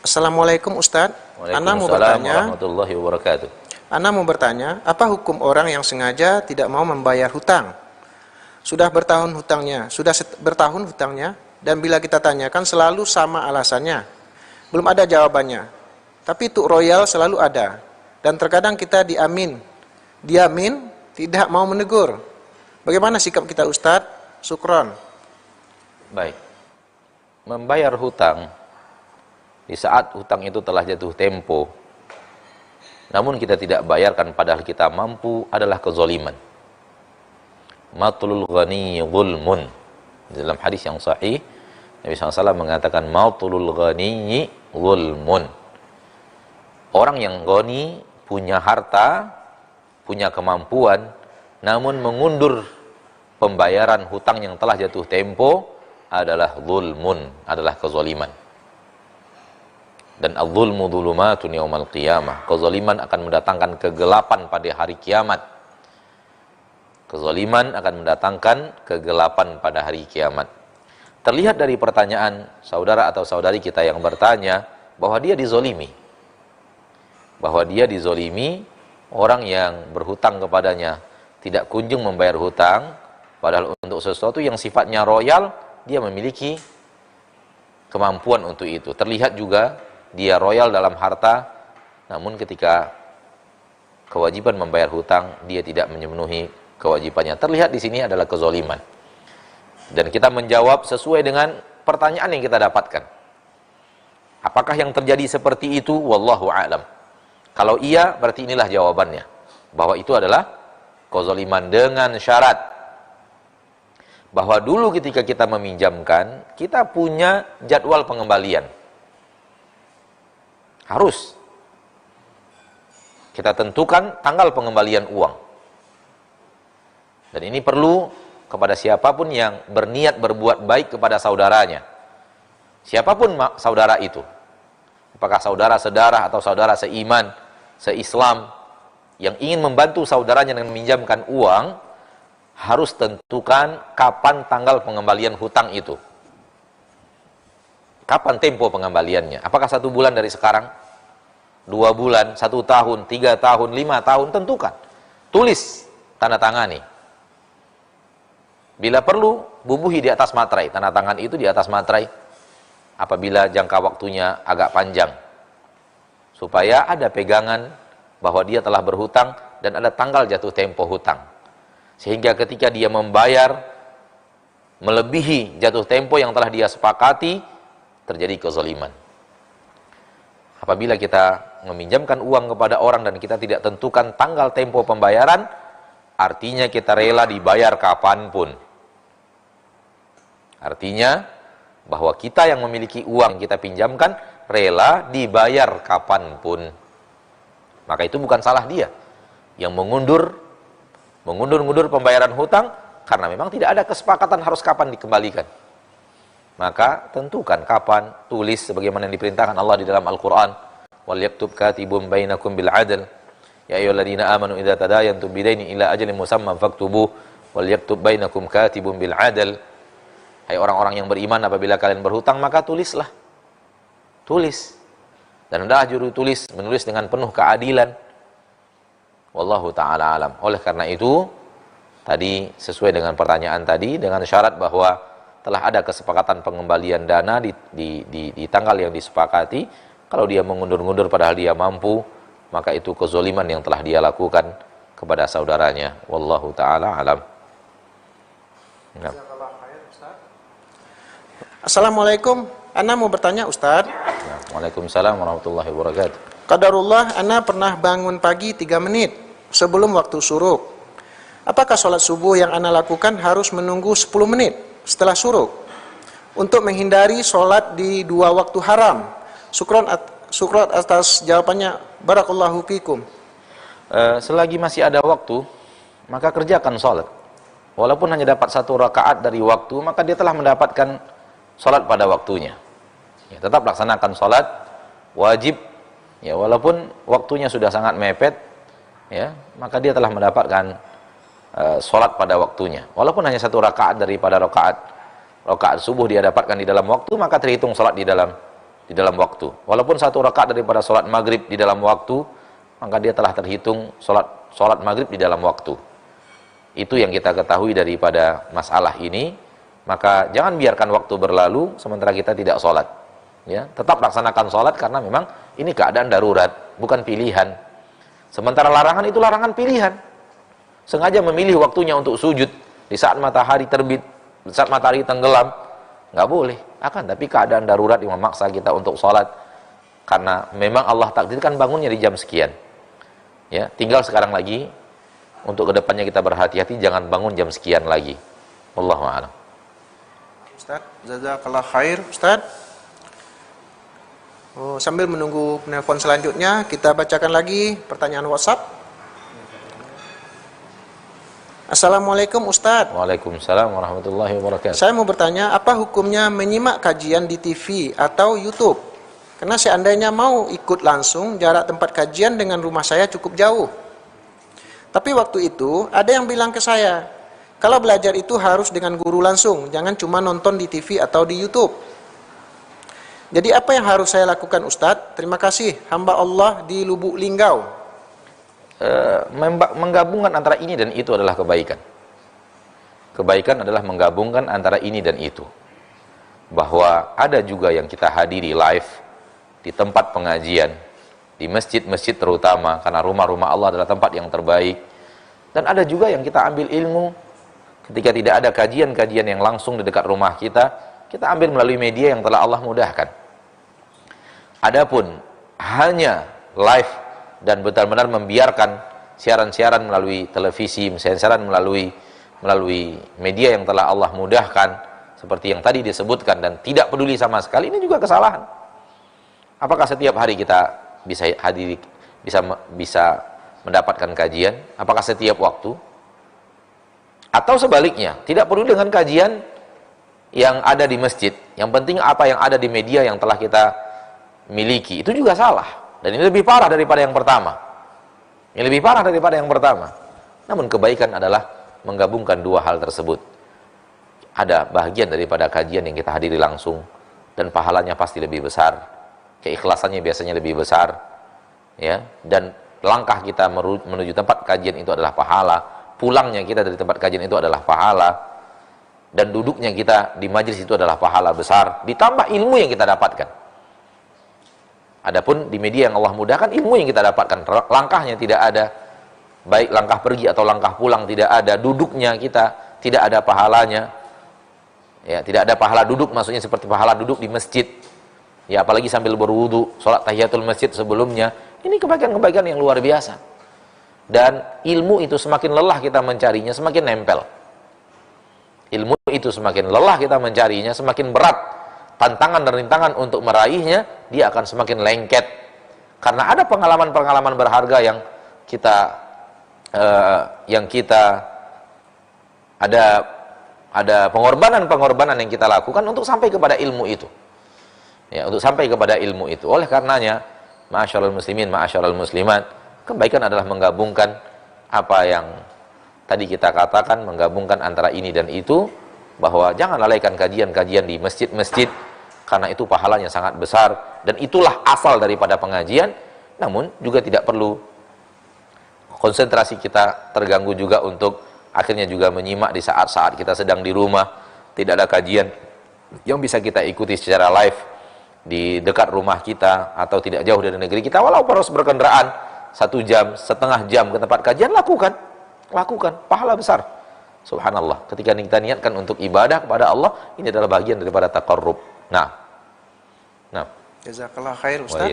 Assalamualaikum Ustadz. Waalaikumsalam warahmatullahi wabarakatuh. Ana mau bertanya, apa hukum orang yang sengaja tidak mau membayar hutang? Sudah bertahun hutangnya, dan bila kita tanyakan selalu sama alasannya. Belum ada jawabannya. Tapi tuk royal selalu ada. Dan terkadang kita diamin, tidak mau menegur. Bagaimana sikap kita Ustadz? Syukron. Baik. Membayar hutang di saat hutang itu telah jatuh tempo, namun kita tidak bayarkan padahal kita mampu, adalah kezaliman. Matlul ghani zulmun. Dalam hadis yang sahih, Nabi SAW mengatakan matlul ghani zulmun. Orang yang ghani, punya harta, punya kemampuan, namun mengundur pembayaran hutang yang telah jatuh tempo, adalah zulmun, adalah kezaliman. Dan az-zulmu dzulumatun yaumal qiyamah. Kezaliman akan mendatangkan kegelapan pada hari kiamat. Kezaliman akan mendatangkan kegelapan pada hari kiamat. Terlihat dari pertanyaan saudara atau saudari kita yang bertanya bahwa dia dizolimi. Bahwa dia dizolimi, orang yang berhutang kepadanya tidak kunjung membayar hutang, padahal untuk sesuatu yang sifatnya royal, dia memiliki kemampuan untuk itu. Terlihat juga dia royal dalam harta, namun ketika kewajiban membayar hutang, dia tidak memenuhi kewajibannya. Terlihat di sini adalah kezaliman. Dan kita menjawab sesuai dengan pertanyaan yang kita dapatkan. Apakah yang terjadi seperti itu? Wallahu a'lam. Kalau iya, berarti inilah jawabannya. Bahwa itu adalah kezaliman, dengan syarat bahwa dulu ketika kita meminjamkan, kita punya jadwal pengembalian. Harus kita tentukan tanggal pengembalian uang. Dan ini perlu kepada siapapun yang berniat berbuat baik kepada saudaranya. Siapapun saudara itu. Apakah saudara sedarah atau saudara seiman, seislam, yang ingin membantu saudaranya dengan meminjamkan uang, harus tentukan kapan tanggal pengembalian hutang itu. Kapan tempo pengembaliannya? Apakah 1 bulan dari sekarang? 2 bulan, 1 tahun, 3 tahun, 5 tahun? Tentukan. Tulis, tanda tangani. Bila perlu, bubuhi di atas materai. Tanda tangan itu di atas materai. Apabila jangka waktunya agak panjang. Supaya ada pegangan bahwa dia telah berhutang dan ada tanggal jatuh tempo hutang. Sehingga ketika dia membayar melebihi jatuh tempo yang telah dia sepakati, terjadi kezaliman. Apabila kita meminjamkan uang kepada orang dan kita tidak tentukan tanggal tempo pembayaran, artinya kita rela dibayar kapanpun. Artinya bahwa kita yang memiliki uang kita pinjamkan, rela dibayar kapanpun. Maka itu bukan salah dia yang mengundur pembayaran hutang, karena memang tidak ada kesepakatan harus kapan dikembalikan. Maka tentukan kapan, tulis sebagaimana yang diperintahkan Allah di dalam Al-Quran. Wal yaktub katibun bainakum bil adl. Ya ayyuhalladzina amanu idza tadayantum bidainin ila ajalin musamman faktubuh wal yaktub bainakum katibun bil adl. Hai orang-orang yang beriman, apabila kalian berhutang maka tulislah. Tulis. Dan hendaklah juru tulis menulis dengan penuh keadilan. Wallahu ta'ala alam. Oleh karena itu, tadi sesuai dengan pertanyaan tadi, dengan syarat bahwa telah ada kesepakatan pengembalian dana di tanggal yang disepakati. Kalau dia mengundur-undur padahal dia mampu, maka itu kezaliman yang telah dia lakukan kepada saudaranya. Wallahu ta'ala alam. Nah. Assalamualaikum. Ana mau bertanya Ustaz. Waalaikumsalam warahmatullahi wabarakatuh. Qadarullah, ana pernah bangun pagi 3 menit sebelum waktu syuruk. Apakah sholat subuh yang ana lakukan harus menunggu 10 menit setelah syuruk untuk menghindari sholat di 2 waktu haram? Syukran atas jawabannya. Barakallahu fikum. Selagi masih ada waktu, maka kerjakan sholat. Walaupun hanya dapat 1 rakaat dari waktu, maka dia telah mendapatkan sholat pada waktunya. Ya, tetap laksanakan sholat wajib. Ya, walaupun waktunya sudah sangat mepet, ya, maka dia telah mendapatkan sholat pada waktunya. Walaupun hanya 1 rakaat daripada rakaat subuh dia dapatkan di dalam waktu, maka terhitung sholat di dalam di dalam waktu. Walaupun 1 rakaat daripada sholat maghrib di dalam waktu, maka dia telah terhitung sholat maghrib di dalam waktu. Itu yang kita ketahui daripada masalah ini. Maka jangan biarkan waktu berlalu sementara kita tidak sholat. Ya, tetap laksanakan sholat karena memang ini keadaan darurat, bukan pilihan. Sementara larangan itu larangan pilihan. Sengaja memilih waktunya untuk sujud di saat matahari terbit, di saat matahari tenggelam, nggak boleh. Tapi keadaan darurat yang memaksa kita untuk sholat karena memang Allah takdirkan bangunnya di jam sekian. Ya, tinggal sekarang lagi untuk kedepannya kita berhati-hati jangan bangun jam sekian lagi. Wallahu a'lam. Ustaz, jazakallah khair, Ustaz. Sambil menunggu penelpon selanjutnya, kita bacakan lagi pertanyaan WhatsApp. Assalamualaikum Ustaz. Waalaikumsalam warahmatullahi wabarakatuh. Saya mau bertanya, apa hukumnya menyimak kajian di TV atau YouTube? Karena seandainya mau ikut langsung, jarak tempat kajian dengan rumah saya cukup jauh. Tapi waktu itu ada yang bilang ke saya, kalau belajar itu harus dengan guru langsung, jangan cuma nonton di TV atau di YouTube. Jadi apa yang harus saya lakukan Ustadz? Terima kasih, hamba Allah di Lubuk Linggau. Menggabungkan antara ini dan itu adalah kebaikan. Kebaikan adalah menggabungkan antara ini dan itu. Bahwa ada juga yang kita hadiri live di tempat pengajian, di masjid-masjid terutama, karena rumah-rumah Allah adalah tempat yang terbaik. Dan ada juga yang kita ambil ilmu ketika tidak ada kajian-kajian yang langsung di dekat rumah kita ambil melalui media yang telah Allah mudahkan. Adapun hanya live dan benar-benar membiarkan siaran-siaran melalui televisi, siaran melalui media yang telah Allah mudahkan seperti yang tadi disebutkan dan tidak peduli sama sekali, ini juga kesalahan. Apakah setiap hari kita bisa hadiri, bisa mendapatkan kajian? Apakah setiap waktu? Atau sebaliknya, tidak peduli dengan kajian yang ada di masjid, yang penting apa yang ada di media yang telah kita miliki, itu juga salah. Dan ini lebih parah daripada yang pertama. Ini lebih parah daripada yang pertama. Namun kebaikan adalah menggabungkan dua hal tersebut. Ada bahagian daripada kajian yang kita hadiri langsung, dan pahalanya pasti lebih besar, keikhlasannya biasanya lebih besar, ya. Dan langkah kita menuju tempat kajian itu adalah pahala, pulangnya kita dari tempat kajian itu adalah pahala, dan duduknya kita di majelis itu adalah pahala besar, ditambah ilmu yang kita dapatkan. Adapun di media yang Allah mudahkan, ilmu yang kita dapatkan, langkahnya tidak ada, baik langkah pergi atau langkah pulang tidak ada, duduknya kita tidak ada pahalanya, ya, tidak ada pahala duduk, maksudnya seperti pahala duduk di masjid, ya, apalagi sambil berwudu, sholat tahiyatul masjid sebelumnya. Ini kebaikan-kebaikan yang luar biasa. Dan ilmu itu semakin lelah kita mencarinya, semakin nempel. Ilmu itu semakin lelah kita mencarinya, semakin berat tantangan dan rintangan untuk meraihnya, dia akan semakin lengket. Karena ada pengalaman-pengalaman berharga yang kita ada pengorbanan-pengorbanan yang kita lakukan untuk sampai kepada ilmu itu. Ya, untuk sampai kepada ilmu itu. Oleh karenanya, ma'asyiral muslimin, ma'asyiral muslimat, kebaikan adalah menggabungkan apa yang tadi kita katakan, menggabungkan antara ini dan itu, bahwa jangan lalaikan kajian-kajian di masjid-masjid, karena itu pahalanya sangat besar, dan itulah asal daripada pengajian. Namun juga tidak perlu konsentrasi kita terganggu juga untuk akhirnya juga menyimak di saat-saat kita sedang di rumah, tidak ada kajian yang bisa kita ikuti secara live di dekat rumah kita atau tidak jauh dari negeri kita, walaupun harus berkendaraan 1 jam, setengah jam ke tempat kajian, lakukan, pahala besar. Subhanallah, ketika kita niatkan untuk ibadah kepada Allah, ini adalah bagian daripada taqarrub. Nah. Jazakallah khair Ustaz.